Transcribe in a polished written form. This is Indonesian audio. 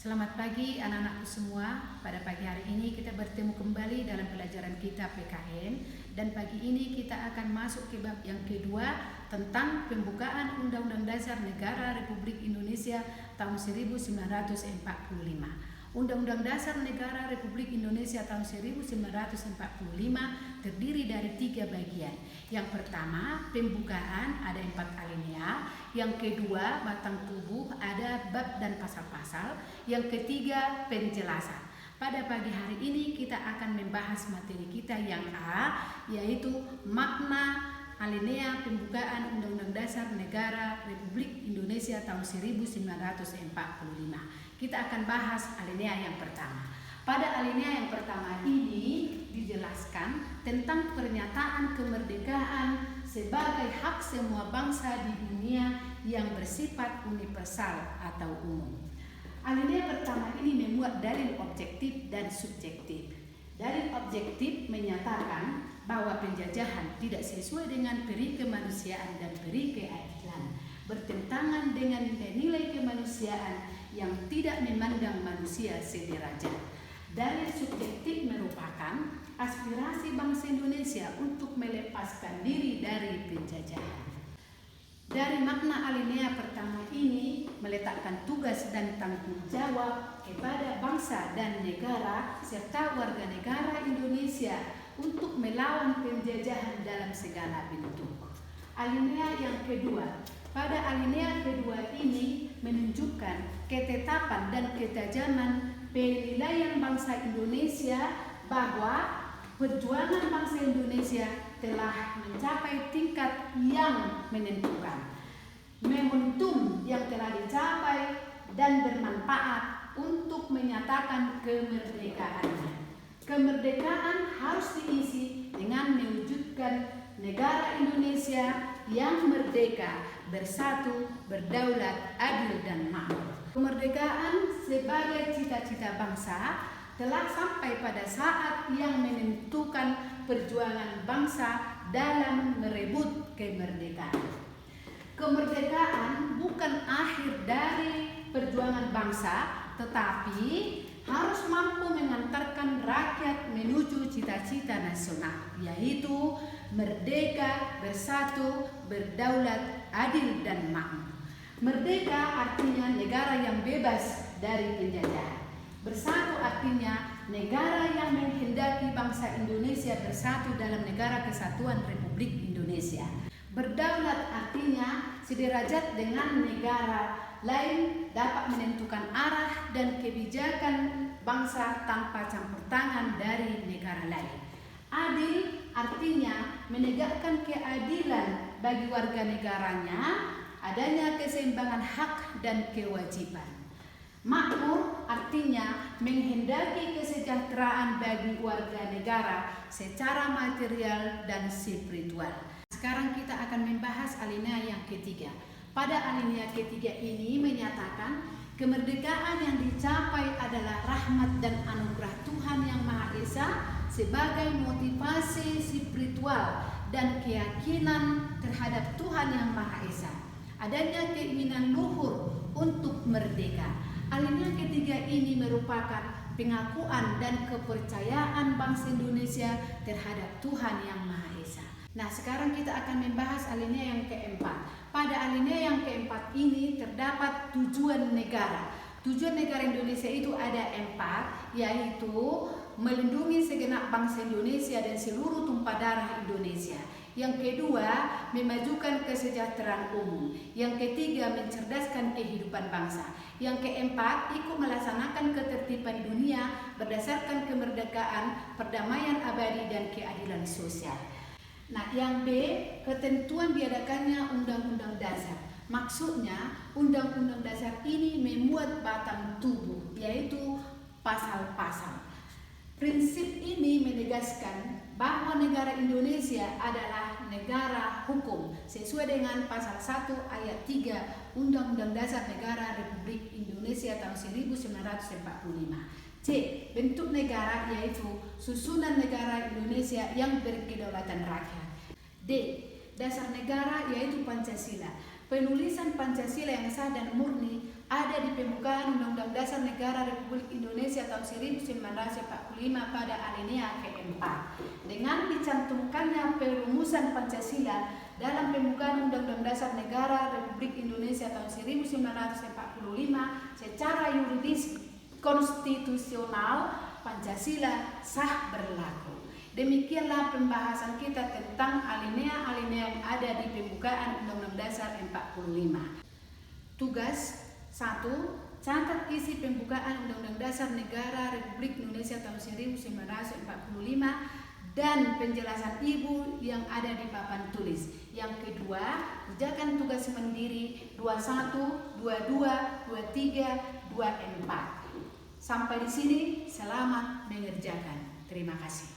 Selamat pagi anak-anakku semua. Pada pagi hari ini kita bertemu kembali dalam pelajaran kita PKN. Dan pagi ini kita akan masuk ke bab yang kedua tentang pembukaan Undang-Undang Dasar Negara Republik Indonesia tahun 1945. Undang-Undang Dasar Negara Republik Indonesia tahun 1945 terdiri dari 3 bagian. Yang pertama, pembukaan, ada 4 alinea. Yang kedua, batang tubuh, ada bab dan pasal-pasal. Yang ketiga, penjelasan. Pada pagi hari ini kita akan membahas materi kita yang A, yaitu makna alinea pembukaan Undang-Undang Dasar Negara Republik Indonesia tahun 1945. Kita akan bahas alinea yang pertama. Pada alinea yang pertama ini dijelaskan tentang pernyataan kemerdekaan sebagai hak semua bangsa di dunia yang bersifat universal atau umum. Alinea pertama ini memuat dalil objektif dan subjektif. Dalil objektif menyatakan bahwa penjajahan tidak sesuai dengan peri kemanusiaan dan peri keadilan, bertentangan dengan nilai kemanusiaan yang tidak memandang manusia sederajat. Dalil subjektif merupakan aspirasi bangsa Indonesia untuk melepaskan diri dari penjajahan. Dari makna alinea pertama ini meletakkan tugas dan tanggung jawab kepada bangsa dan negara serta warga negara Indonesia untuk melawan penjajahan dalam segala bentuk. Alinea yang kedua. Pada alinea kedua ini menunjukkan ketetapan dan ketajaman penilaian bangsa Indonesia bahwa perjuangan bangsa Indonesia telah mencapai tingkat yang menentukan. Momentum yang telah dicapai dan bermanfaat untuk menyatakan kemerdekaannya. Kemerdekaan harus diisi dengan mewujudkan negara Indonesia yang merdeka, bersatu, berdaulat, adil, dan makmur. Kemerdekaan sebagai cita-cita bangsa telah sampai pada saat yang menentukan perjuangan bangsa dalam merebut kemerdekaan. Kemerdekaan bukan akhir dari perjuangan bangsa, tetapi harus mampu mengantarkan rakyat menuju cita-cita nasional, yaitu merdeka, bersatu, berdaulat, adil, dan makmur. Merdeka artinya negara yang bebas dari penjajahan. Bersatu artinya negara yang menghendaki bangsa Indonesia bersatu dalam negara kesatuan Republik Indonesia. Berdaulat artinya sederajat dengan negara lain, dapat menentukan arah dan kebijakan bangsa tanpa campur tangan dari negara lain. Adil artinya menegakkan keadilan bagi warga negaranya, adanya keseimbangan hak dan kewajiban. Makmur artinya menghendaki kesejahteraan bagi warga negara secara material dan spiritual. Sekarang kita akan membahas alinea yang ketiga. Pada alinea ketiga ini menyatakan kemerdekaan yang dicapai adalah rahmat dan anugerah Tuhan Yang Maha Esa sebagai motivasi spiritual dan keyakinan terhadap Tuhan Yang Maha Esa. Adanya keinginan luhur untuk merdeka. Alinea ketiga ini merupakan pengakuan dan kepercayaan bangsa Indonesia terhadap Tuhan Yang Maha Esa. Nah, sekarang kita akan membahas alinea yang keempat. Pada alinea yang keempat ini terdapat tujuan negara. Tujuan negara Indonesia itu ada 4, yaitu melindungi segenap bangsa Indonesia dan seluruh tumpah darah Indonesia. Yang kedua, memajukan kesejahteraan umum. Yang ketiga, mencerdaskan kehidupan bangsa. Yang keempat, ikut melaksanakan ketertiban dunia berdasarkan kemerdekaan, perdamaian abadi, dan keadilan sosial. Nah, yang B, ketentuan diadakannya Undang-Undang Dasar. Maksudnya, Undang-Undang Dasar ini memuat batang tubuh, yaitu pasal-pasal. Prinsip ini menegaskan bahwa negara Indonesia adalah negara hukum sesuai dengan pasal 1 ayat 3 Undang-Undang Dasar Negara Republik Indonesia tahun 1945. C. Bentuk negara yaitu susunan negara Indonesia yang berkedaulatan rakyat. D. Dasar negara yaitu Pancasila. Penulisan Pancasila yang sah dan murni ada di pembukaan Undang-Undang Dasar Negara Republik Indonesia tahun 1945 pada alinea keempat. Dengan dicantumkannya perumusan Pancasila dalam pembukaan Undang-Undang Dasar Negara Republik Indonesia tahun 1945 secara yuridis konstitusional, Pancasila sah berlaku. Demikianlah pembahasan kita tentang alinea-alinea yang ada di pembukaan Undang-Undang Dasar 45. Tugas 1. Catat isi pembukaan Undang-Undang Dasar Negara Republik Indonesia tahun 1945 dan penjelasan ibu yang ada di papan tulis. Yang kedua, kerjakan tugas mandiri 21, 22, 23, 24. Sampai di sini, selamat mengerjakan. Terima kasih.